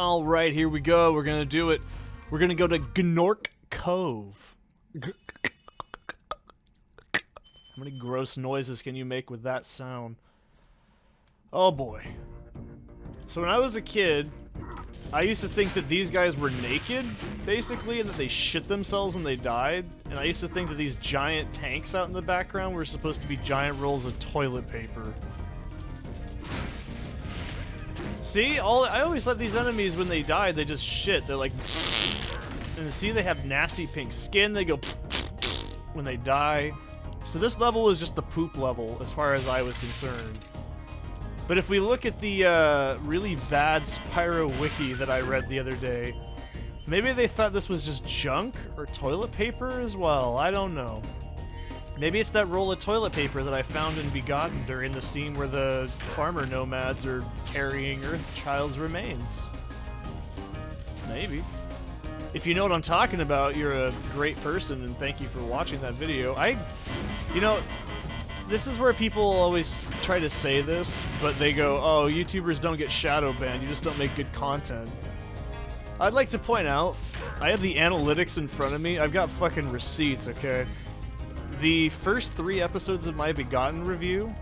All right, here we go. We're gonna do it. We're gonna go to Gnork Cove. How many gross noises can you make with that sound? Oh boy. So when I was a kid, I used to think that these guys were naked, basically, and that they shit themselves when they died. And I used to think that these giant tanks out in the background were supposed to be giant rolls of toilet paper. See, I always thought these enemies, when they died, they just shit. They're like, and see, they have nasty pink skin. They go when they die. So this level is just the poop level, as far as I was concerned. But if we look at the really bad Spyro wiki that I read the other day, maybe they thought this was just junk or toilet paper as well. I don't know. Maybe it's that roll of toilet paper that I found in Begotten during the scene where the farmer nomads are carrying Earthchild's remains. Maybe. If you know what I'm talking about, you're a great person, and thank you for watching that video. You know, this is where people always try to say this, but they go, oh, YouTubers don't get shadow banned, you just don't make good content. I'd like to point out, I have the analytics in front of me. I've got fucking receipts, okay? The first 3 episodes of my Begotten review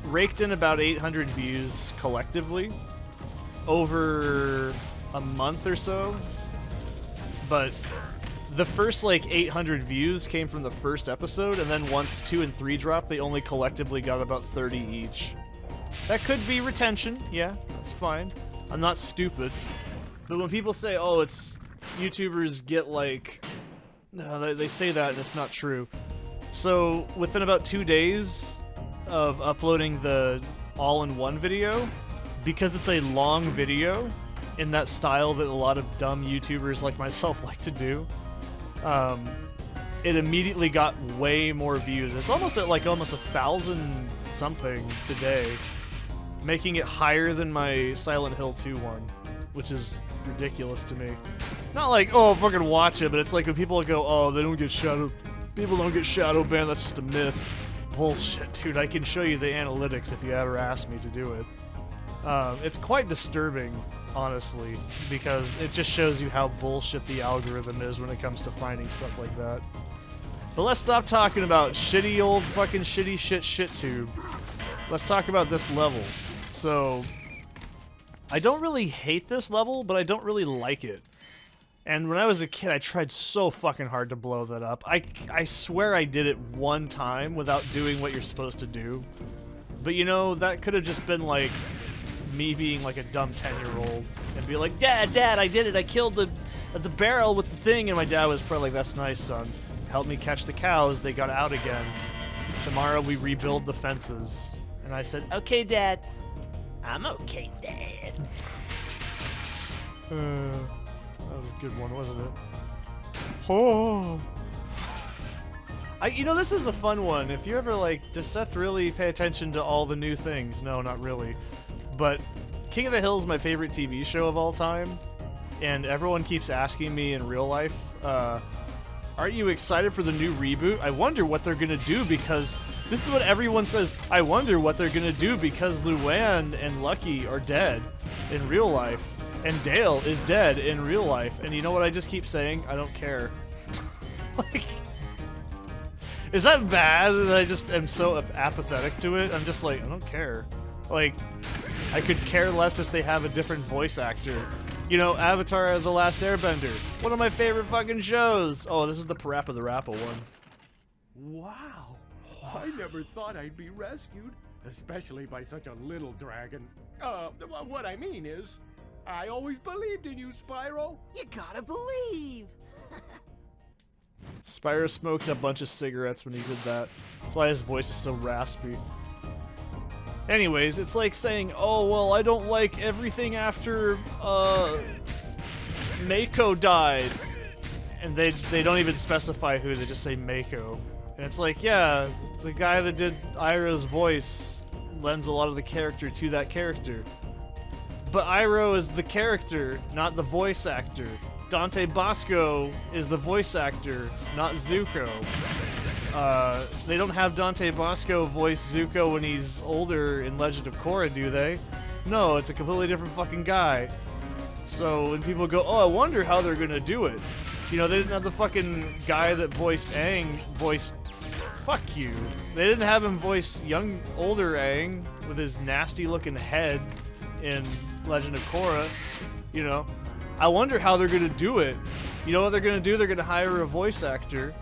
raked in about 800 views collectively over a month or so. But the first, like, 800 views came from the first episode, and then once 2 and 3 dropped, they only collectively got about 30 each. That could be retention, yeah, that's fine. I'm not stupid. But when people say, oh, it's YouTubers get, like... they say that, and it's not true. So, within about 2 days of uploading the all-in-one video, because it's a long video, in that style that a lot of dumb YouTubers like myself like to do, it immediately got way more views. It's almost at like almost 1,000 something today, making it higher than my Silent Hill 2 one, which is ridiculous to me. Not like, oh, fucking watch it, but it's like when people go, oh, they don't get shadow... People don't get shadow banned, that's just a myth. Bullshit, dude. I can show you the analytics if you ever ask me to do it. It's quite disturbing, honestly, because it just shows you how bullshit the algorithm is when it comes to finding stuff like that. But let's stop talking about shitty old fucking shitty shit tube. Let's talk about this level. So, I don't really hate this level, but I don't really like it. And when I was a kid, I tried so fucking hard to blow that up. I swear I did it one time without doing what you're supposed to do. But you know, that could have just been like me being like a dumb 10-year-old and be like, Dad, I did it. I killed the barrel with the thing. And my dad was probably like, that's nice, son. Help me catch the cows. They got out again. Tomorrow we rebuild the fences. And I said, okay, Dad. I'm okay, Dad. That was a good one, wasn't it? Oh. You know, this is a fun one. If you ever, like, does Seth really pay attention to all the new things? No, not really. But King of the Hill is my favorite TV show of all time. And everyone keeps asking me in real life, aren't you excited for the new reboot? I wonder what they're gonna do, because this is what everyone says. I wonder what they're gonna do because Luann and Lucky are dead in real life. And Dale is dead in real life. And you know what I just keep saying? I don't care. Like, is that bad that I just am so apathetic to it? I'm just like, I don't care. Like, I could care less if they have a different voice actor. You know, Avatar: The Last Airbender. One of my favorite fucking shows. Oh, this is the Parappa the Rappa one. Wow. I never thought I'd be rescued. Especially by such a little dragon. What I mean is, I always believed in you, Spyro. You gotta believe. Spyro smoked a bunch of cigarettes when he did that. That's why his voice is so raspy. Anyways, it's like saying, oh, well, I don't like everything after, Mako died. And they don't even specify who, they just say Mako. And it's like, yeah, the guy that did Iroh's voice lends a lot of the character to that character. But Iroh is the character, not the voice actor. Dante Bosco is the voice actor, not Zuko. They don't have Dante Bosco voice Zuko when he's older in Legend of Korra, do they? No, it's a completely different fucking guy. So when people go, oh, I wonder how they're gonna do it. You know, they didn't have the fucking guy that voiced Aang voice. Fuck you. They didn't have him voice older Aang with his nasty looking head in Legend of Korra. You know, I wonder how they're gonna do it. You know what they're gonna do? They're gonna hire a voice actor,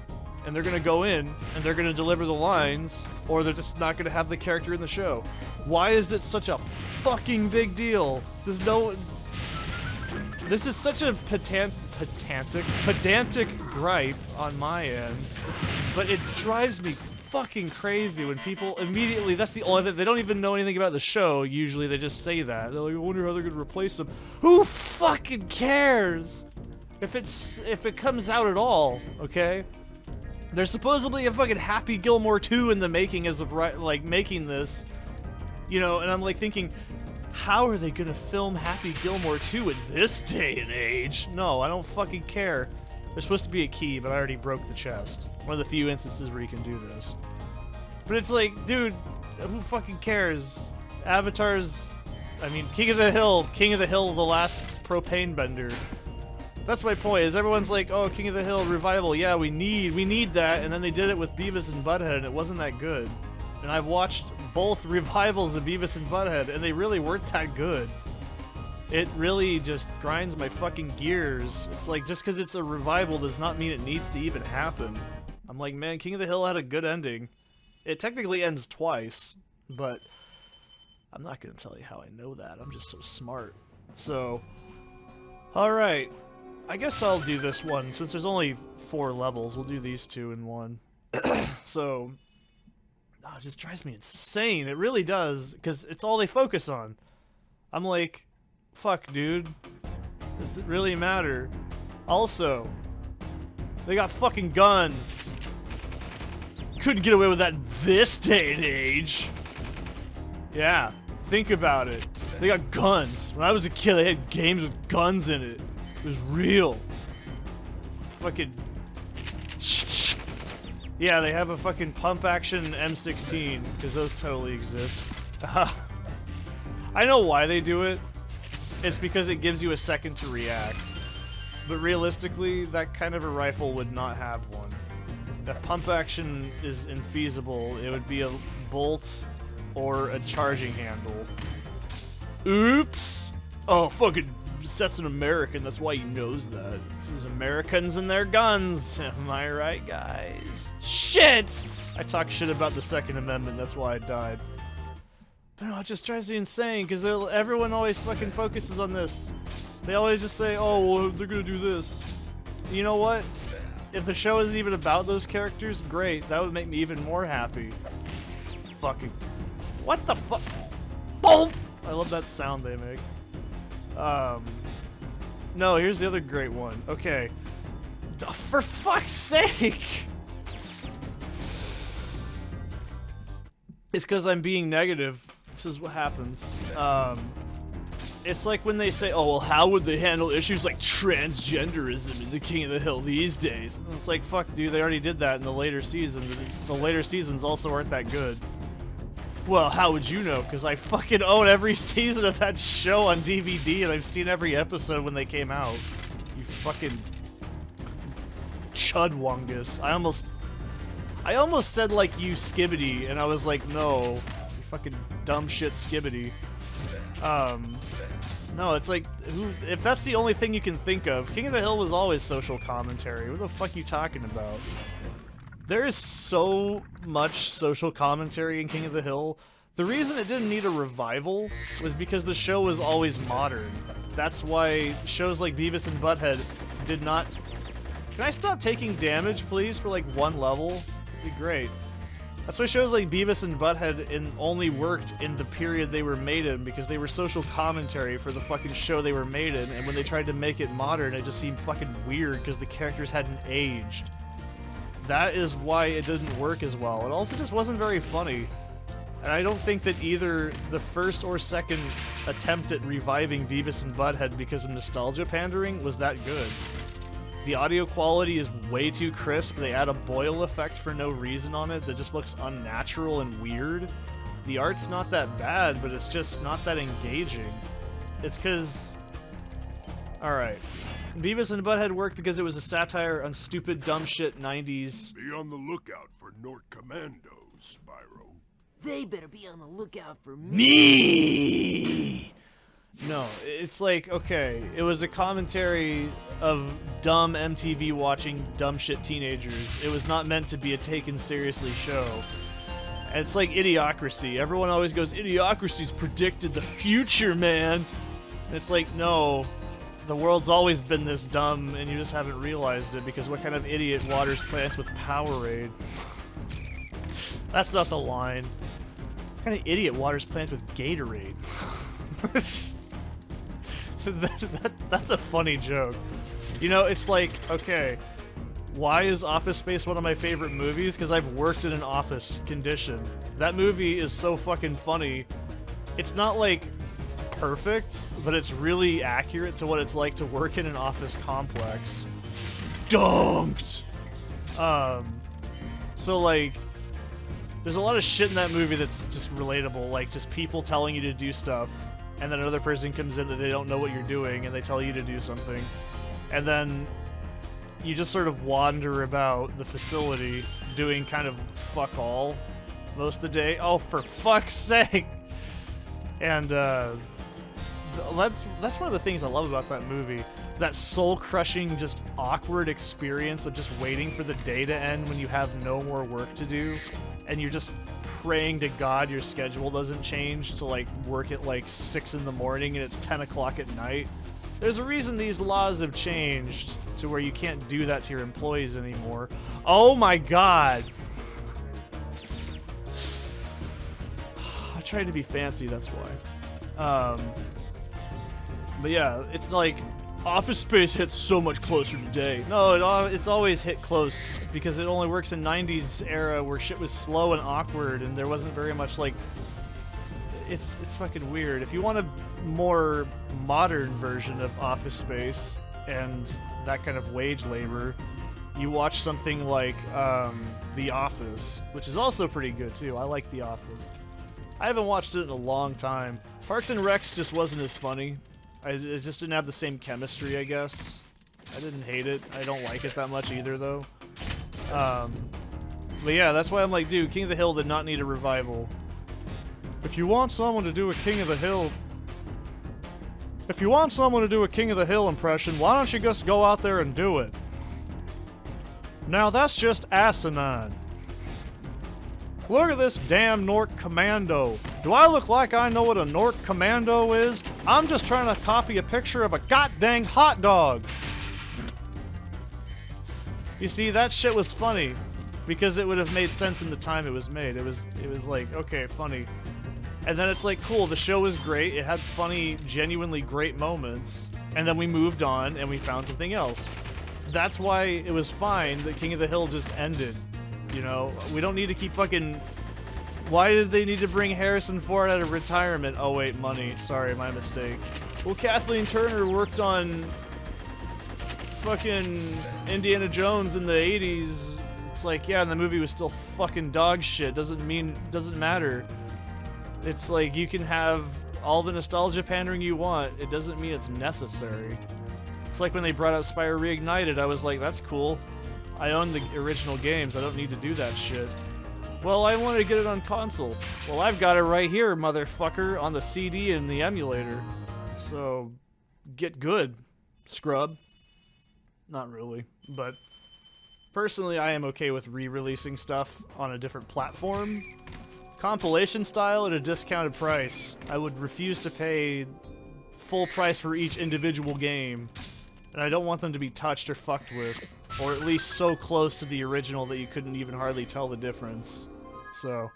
and they're gonna go in and they're gonna deliver the lines, or they're just not gonna have the character in the show. Why is it such a fucking big deal? This is such a pedantic gripe on my end, but it drives me fucking crazy when people immediately, that's the only thing, they don't even know anything about the show. Usually they just say that. They're like, I wonder how they're gonna replace them. Who fucking cares? If it comes out at all, okay? There's supposedly a fucking Happy Gilmore 2 in the making as of like making this, you know, and I'm like thinking, how are they gonna film Happy Gilmore 2 in this day and age? No, I don't fucking care. There's supposed to be a key, but I already broke the chest. One of the few instances where you can do this. But it's like, dude, who fucking cares? Avatar's, I mean, King of the Hill, the last propane bender. That's my point, is everyone's like, oh, King of the Hill revival, yeah, we need that, and then they did it with Beavis and Butthead, and it wasn't that good. And I've watched both revivals of Beavis and Butthead, and they really weren't that good. It really just grinds my fucking gears. It's like, just because it's a revival does not mean it needs to even happen. I'm like, man, King of the Hill had a good ending. It technically ends twice, but I'm not going to tell you how I know that. I'm just so smart. So, alright. I guess I'll do this one. Since there's only 4 levels, we'll do these 2 in one. So, oh, it just drives me insane. It really does, because it's all they focus on. I'm like, fuck, dude. Does it really matter? Also, they got fucking guns. Couldn't get away with that in this day and age. Yeah, think about it. They got guns. When I was a kid, they had games with guns in it. It was real. Fucking... Yeah, they have a fucking pump-action M16, because those totally exist. I know why they do it. It's because it gives you a second to react. But realistically, that kind of a rifle would not have one. That pump action is infeasible. It would be a bolt or a charging handle. Oops! Oh, fucking Seth's an American, that's why he knows that. There's Americans and their guns. Am I right, guys? Shit! I talk shit about the Second Amendment, that's why I died. But no, it just drives me insane, because everyone always fucking focuses on this. They always just say, oh, well, they're gonna do this. You know what? If the show isn't even about those characters, great. That would make me even more happy. Fucking... What the fuck? Boom! I love that sound they make. No, here's the other great one. Okay. For fuck's sake! It's because I'm being negative. This is what happens. It's like when they say, oh, well, how would they handle issues like transgenderism in the King of the Hill these days? And it's like, fuck, dude, they already did that in the later seasons. The later seasons also aren't that good. Well, how would you know? Because I fucking own every season of that show on DVD, and I've seen every episode when they came out. You fucking... Chudwungus. I almost said, like, you Skibbity, and I was like, no. You fucking dumb shit Skibbity. No, it's like, if that's the only thing you can think of, King of the Hill was always social commentary. What the fuck are you talking about? There is so much social commentary in King of the Hill. The reason it didn't need a revival was because the show was always modern. That's why shows like Beavis and Butthead did not... Can I stop taking damage, please, for like 1 level? That'd be great. That's why shows like Beavis and Butthead only worked in the period they were made in, because they were social commentary for the fucking show they were made in, and when they tried to make it modern, it just seemed fucking weird because the characters hadn't aged. That is why it didn't work as well. It also just wasn't very funny. And I don't think that either the first or second attempt at reviving Beavis and Butthead because of nostalgia pandering was that good. The audio quality is way too crisp. They add a boil effect for no reason on it that just looks unnatural and weird. The art's not that bad, but it's just not that engaging. It's because Alright. Beavis and Butthead worked because it was a satire on stupid, dumb shit 90s. Be on the lookout for Nork Commandos, Spyro. They better be on the lookout for Me! No, it's like, okay, it was a commentary of dumb MTV watching dumb shit teenagers. It was not meant to be a taken seriously show. And it's like Idiocracy. Everyone always goes, Idiocracy's predicted the future, man! And it's like, no, the world's always been this dumb and you just haven't realized it because what kind of idiot waters plants with Powerade? That's not the line. What kind of idiot waters plants with Gatorade? That's a funny joke. You know, it's like, okay, why is Office Space one of my favorite movies? Because I've worked in an office condition. That movie is so fucking funny. It's not like perfect, but it's really accurate to what it's like to work in an office complex. Dunked! So like, there's a lot of shit in that movie that's just relatable, like just people telling you to do stuff, and then another person comes in that they don't know what you're doing, and they tell you to do something, and then you just sort of wander about the facility doing kind of fuck all most of the day. Oh, for fuck's sake! And that's one of the things I love about that movie. That soul-crushing, just awkward experience of just waiting for the day to end when you have no more work to do, and you're just praying to God your schedule doesn't change to like work at like 6 in the morning and it's 10 o'clock at night. There's a reason these laws have changed to where you can't do that to your employees anymore. Oh my God! I tried to be fancy, that's why. But yeah, it's like Office Space hits so much closer today. No, it's always hit close because it only works in 90s era where shit was slow and awkward and there wasn't very much like... It's fucking weird. If you want a more modern version of Office Space and that kind of wage labor, you watch something like The Office, which is also pretty good too. I like The Office. I haven't watched it in a long time. Parks and Recs just wasn't as funny. It just didn't have the same chemistry, I guess. I didn't hate it. I don't like it that much either, though. But yeah, that's why I'm like, dude, King of the Hill did not need a revival. If you want someone to do a King of the Hill... If you want someone to do a King of the Hill impression, why don't you just go out there and do it? Now that's just asinine. Look at this damn Nork Commando. Do I look like I know what a Nork Commando is? I'm just trying to copy a picture of a goddamn hot dog. You see, that shit was funny because it would have made sense in the time it was made. It was like, okay, funny. And then it's like, cool, the show was great. It had funny, genuinely great moments. And then we moved on and we found something else. That's why it was fine that King of the Hill just ended. You know, we don't need to keep fucking... Why did they need to bring Harrison Ford out of retirement? Oh wait, money. Sorry, my mistake. Well, Kathleen Turner worked on fucking Indiana Jones in the 80s. It's like, yeah, and the movie was still fucking dog shit. Doesn't matter. It's like, you can have all the nostalgia pandering you want. It doesn't mean it's necessary. It's like when they brought out Spyro Reignited, I was like, that's cool. I own the original games, I don't need to do that shit. Well, I wanted to get it on console. Well, I've got it right here, motherfucker, on the CD and the emulator. So, get good, scrub. Not really, but personally I am okay with re-releasing stuff on a different platform. Compilation style at a discounted price. I would refuse to pay full price for each individual game. And I don't want them to be touched or fucked with. Or at least so close to the original that you couldn't even hardly tell the difference. So,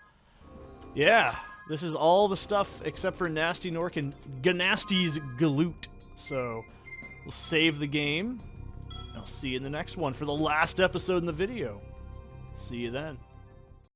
yeah. This is all the stuff except for Nasty Nork and Ganasty's Galoot. So, we'll save the game. And I'll see you in the next one for the last episode in the video. See you then.